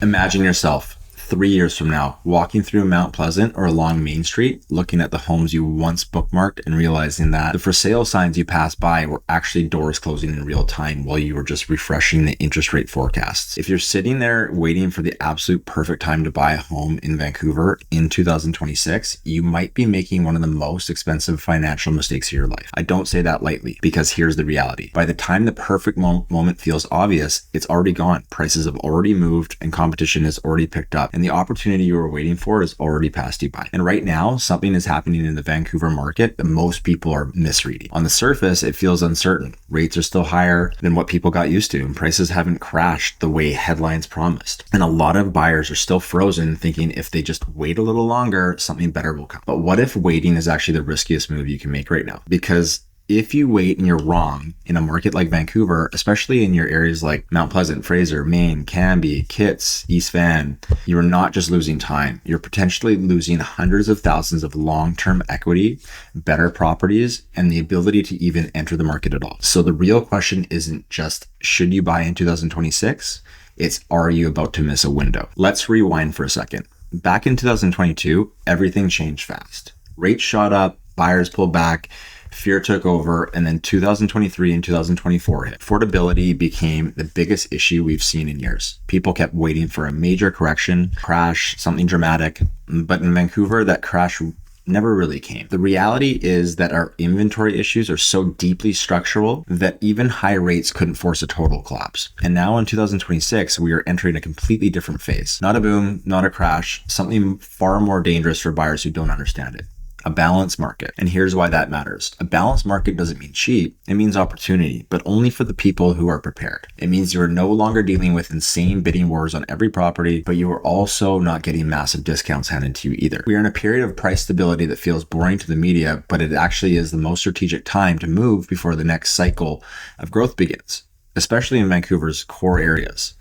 Imagine yourself 3 years from now, walking through Mount Pleasant or along Main Street, looking at the homes you once bookmarked and realizing that the for sale signs you passed by were actually doors closing in real time while you were just refreshing the interest rate forecasts. If you're sitting there waiting for the absolute perfect time to buy a home in Vancouver in 2026, you might be making one of the most expensive financial mistakes of your life. I don't say that lightly, because here's the reality. By the time the perfect moment feels obvious, it's already gone. Prices have already moved and competition has already picked up. And the opportunity you were waiting for has already passed you by. And right now, something is happening in the Vancouver market that most people are misreading. On the surface, it feels uncertain. Rates are still higher than what people got used to, and prices haven't crashed the way headlines promised. And a lot of buyers are still frozen, thinking if they just wait a little longer, something better will come. But what if waiting is actually the riskiest move you can make right now? Because if you wait and you're wrong in a market like Vancouver, especially in your areas like Mount Pleasant, Fraser, Maine, Cambie, Kitts, East Van, you're not just losing time. You're potentially losing hundreds of thousands of long-term equity, better properties, and the ability to even enter the market at all. So the real question isn't just, should you buy in 2026? It's, are you about to miss a window? Let's rewind for a second. Back in 2022, everything changed fast. Rates shot up, buyers pulled back, fear took over, and then 2023 and 2024 hit. Affordability became the biggest issue we've seen in years. People kept waiting for a major correction, crash, something dramatic. But in Vancouver, that crash never really came. The reality is that our inventory issues are so deeply structural that even high rates couldn't force a total collapse. And now in 2026, we are entering a completely different phase. Not a boom, not a crash, something far more dangerous for buyers who don't understand it. A balanced market. And here's why that matters. A balanced market doesn't mean cheap. It means opportunity, but only for the people who are prepared. It means you are no longer dealing with insane bidding wars on every property, but you are also not getting massive discounts handed to you either. We are in a period of price stability that feels boring to the media, but it actually is the most strategic time to move before the next cycle of growth begins, especially in Vancouver's core areas.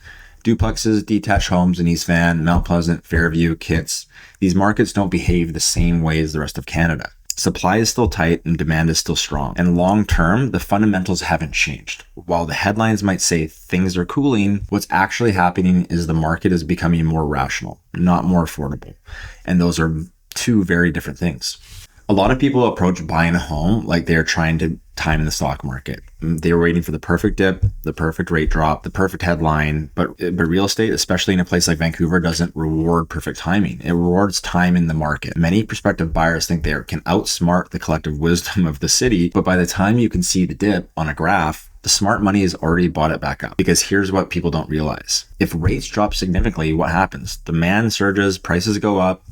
Duplexes, detached homes in East Van, Mount Pleasant, Fairview, Kitts. These markets don't behave the same way as the rest of Canada. Supply is still tight and demand is still strong. And long term, the fundamentals haven't changed. While the headlines might say things are cooling, what's actually happening is the market is becoming more rational, not more affordable. And those are two very different things. A lot of people approach buying a home like they're trying to time the stock market. They're waiting for the perfect dip, the perfect rate drop, the perfect headline. But real estate, especially in a place like Vancouver, doesn't reward perfect timing. It rewards time in the market. Many prospective buyers think they can outsmart the collective wisdom of the city, but by the time you can see the dip on a graph, the smart money has already bought it back up. Because here's what people don't realize. If rates drop significantly, what happens? Demand surges, prices go up,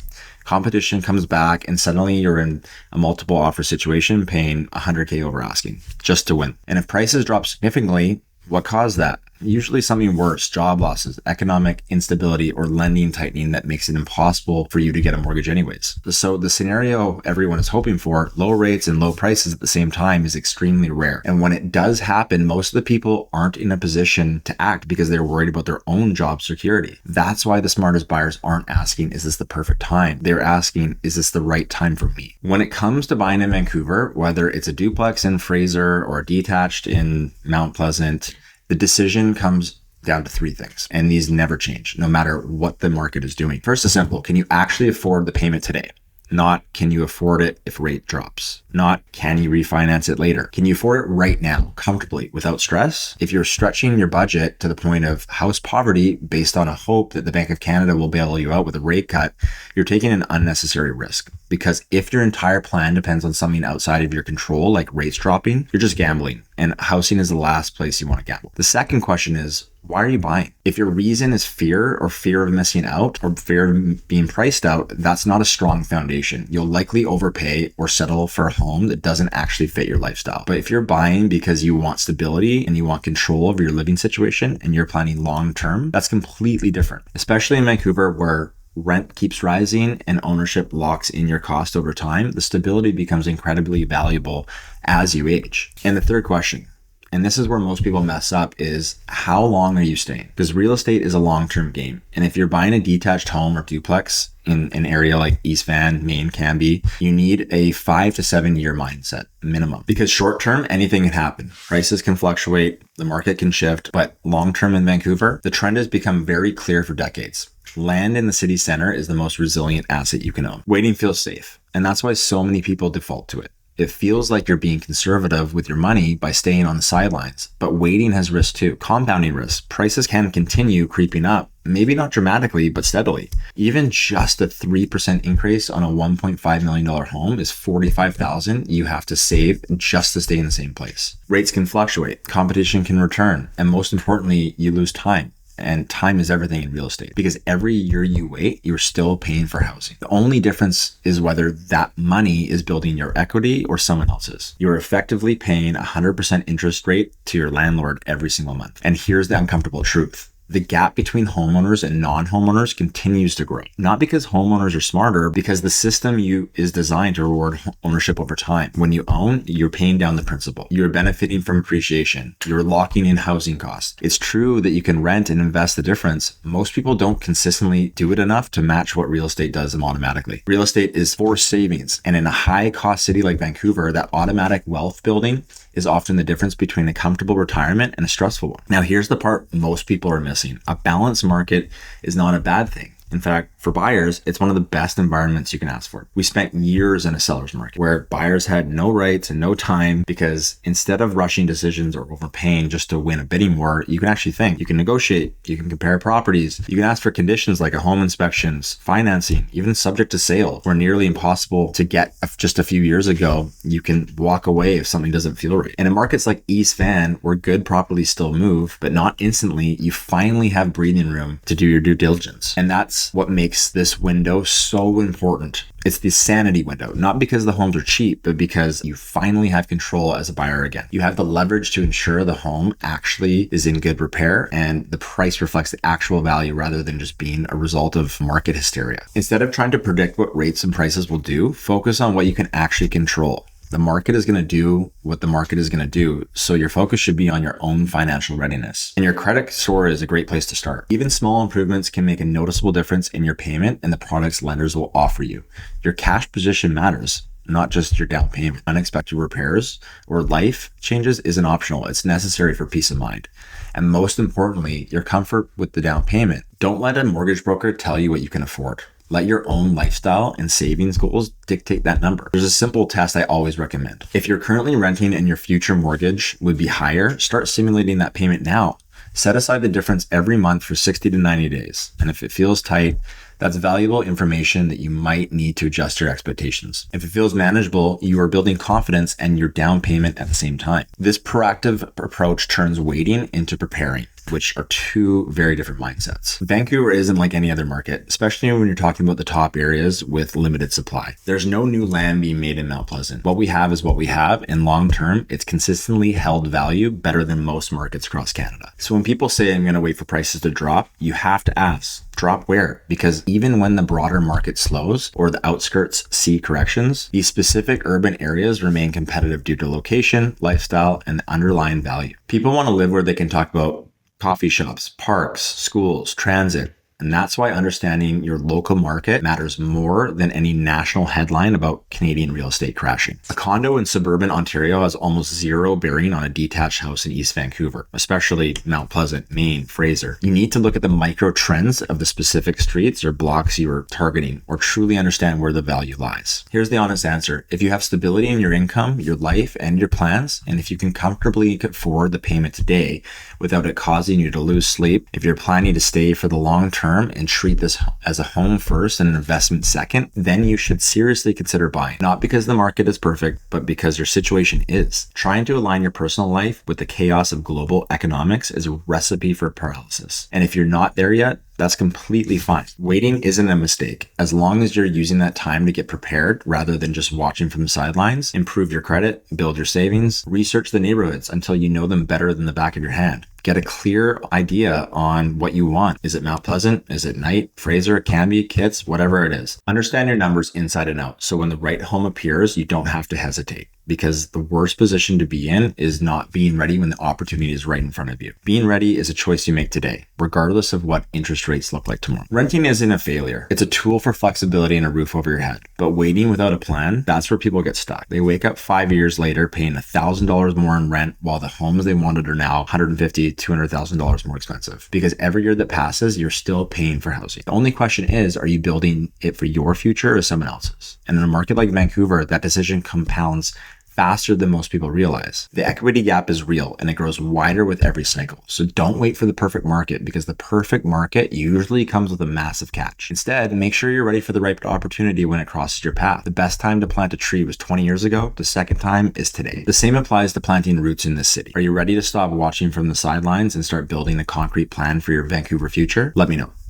competition comes back, and suddenly you're in a multiple offer situation paying $100K over asking just to win. And if prices drop significantly, what caused that? Usually something worse, job losses, economic instability, or lending tightening that makes it impossible for you to get a mortgage anyways. So the scenario everyone is hoping for, low rates and low prices at the same time, is extremely rare. And when it does happen, most of the people aren't in a position to act because they're worried about their own job security. That's why the smartest buyers aren't asking, is this the perfect time? They're asking, is this the right time for me? When it comes to buying in Vancouver, whether it's a duplex in Fraser or a detached in Mount Pleasant, the decision comes down to three things, and these never change, no matter what the market is doing. First is simple. Can you actually afford the payment today? Not, can you afford it if rate drops? Not, can you refinance it later? Can you afford it right now, comfortably, without stress? If you're stretching your budget to the point of house poverty based on a hope that the Bank of Canada will bail you out with a rate cut, you're taking an unnecessary risk. Because if your entire plan depends on something outside of your control, like rates dropping, you're just gambling. And housing is the last place you want to gamble. The second question is, why are you buying? If your reason is fear or fear of missing out or fear of being priced out, that's not a strong foundation. You'll likely overpay or settle for a home that doesn't actually fit your lifestyle. But if you're buying because you want stability and you want control over your living situation and you're planning long term, that's completely different. Especially in Vancouver, where rent keeps rising and ownership locks in your cost over time, the stability becomes incredibly valuable as you age. And the third question, And this is where most people mess up, is how long are you staying? Because real estate is a long-term game. And if you're buying a detached home or duplex in an area like East Van, Maine, Canby, you need a 5 to 7 year mindset minimum, because short term, anything can happen. Prices can fluctuate, the market can shift, but long term in Vancouver, the trend has become very clear for decades. Land in the city center is the most resilient asset you can own. Waiting feels safe, and that's why so many people default to it. It feels like you're being conservative with your money by staying on the sidelines, but waiting has risk too, compounding risk. Prices can continue creeping up, maybe not dramatically, but steadily. Even just a 3% increase on a $1.5 million home is $45,000 you have to save just to stay in the same place. Rates can fluctuate, competition can return, and most importantly, you lose time. And time is everything in real estate, because every year you wait, you're still paying for housing. The only difference is whether that money is building your equity or someone else's. You're effectively paying 100% interest rate to your landlord every single month. And here's the uncomfortable truth. The gap between homeowners and non-homeowners continues to grow. Not because homeowners are smarter, because the system is designed to reward ownership over time. When you own, you're paying down the principal. You're benefiting from appreciation. You're locking in housing costs. It's true that you can rent and invest the difference. Most people don't consistently do it enough to match what real estate does them automatically. Real estate is forced savings. And in a high-cost city like Vancouver, that automatic wealth building is often the difference between a comfortable retirement and a stressful one. Now, here's the part most people are missing. A balanced market is not a bad thing. In fact, for buyers, it's one of the best environments you can ask for. We spent years in a seller's market where buyers had no rights and no time, because instead of rushing decisions or overpaying just to win a bidding war, you can actually think, you can negotiate, you can compare properties, you can ask for conditions like a home inspections, financing, even subject to sale, were nearly impossible to get just a few years ago. You can walk away if something doesn't feel right. And in markets like East Van, where good properties still move, but not instantly, you finally have breathing room to do your due diligence. And that's what makes this window so important. It's the sanity window, not because the homes are cheap, but because you finally have control as a buyer again. You have the leverage to ensure the home actually is in good repair and the price reflects the actual value rather than just being a result of market hysteria. Instead of trying to predict what rates and prices will do, focus on what you can actually control. The market is going to do what the market is going to do, so your focus should be on your own financial readiness. And your credit score is a great place to start. Even small improvements can make a noticeable difference in your payment and the products lenders will offer you. Your cash position matters, not just your down payment. Unexpected repairs or life changes isn't optional. It's necessary for peace of mind. And most importantly, your comfort with the down payment. Don't let a mortgage broker tell you what you can afford. Let your own lifestyle and savings goals dictate that number. There's a simple test I always recommend. If you're currently renting and your future mortgage would be higher, start simulating that payment now. Set aside the difference every month for 60 to 90 days. And if it feels tight, that's valuable information that you might need to adjust your expectations. If it feels manageable, you are building confidence and your down payment at the same time. This proactive approach turns waiting into preparing, which are two very different mindsets. Vancouver isn't like any other market, especially when you're talking about the top areas with limited supply. There's no new land being made in Mount Pleasant. What we have is what we have, and long term, it's consistently held value better than most markets across Canada. So when people say I'm going to wait for prices to drop, you have to ask, drop where? Because even when the broader market slows or the outskirts see corrections, these specific urban areas remain competitive due to location, lifestyle, and the underlying value. People want to live where they can talk about coffee shops, parks, schools, transit. And that's why understanding your local market matters more than any national headline about Canadian real estate crashing. A condo in suburban Ontario has almost zero bearing on a detached house in East Vancouver, especially Mount Pleasant, Maine, Fraser. You need to look at the micro trends of the specific streets or blocks you are targeting, or truly understand where the value lies. Here's the honest answer. If you have stability in your income, your life, and your plans, and if you can comfortably afford the payment today without it causing you to lose sleep, if you're planning to stay for the long term and treat this as a home first and an investment second, then you should seriously consider buying. Not because the market is perfect, but because your situation is. Trying to align your personal life with the chaos of global economics is a recipe for paralysis. And if you're not there yet, that's completely fine. Waiting isn't a mistake. As long as you're using that time to get prepared rather than just watching from the sidelines, improve your credit, build your savings, research the neighborhoods until you know them better than the back of your hand. Get a clear idea on what you want. Is it Mount Pleasant? Is it Knight, Fraser, Canby, Kitts, whatever it is? Understand your numbers inside and out, so when the right home appears, you don't have to hesitate. because the worst position to be in is not being ready when the opportunity is right in front of you. Being ready is a choice you make today, regardless of what interest rates look like tomorrow. Renting isn't a failure. It's a tool for flexibility and a roof over your head. But waiting without a plan, that's where people get stuck. They wake up 5 years later paying $1,000 more in rent while the homes they wanted are now $150,000, $200,000 more expensive. Because every year that passes, you're still paying for housing. The only question is, are you building it for your future or someone else's? And in a market like Vancouver, that decision compounds faster than most people realize. The equity gap is real and it grows wider with every cycle. So don't wait for the perfect market, because the perfect market usually comes with a massive catch. Instead, make sure you're ready for the right opportunity when it crosses your path. The best time to plant a tree was 20 years ago. The second time is today. The same applies to planting roots in this city. Are you ready to stop watching from the sidelines and start building a concrete plan for your Vancouver future? Let me know.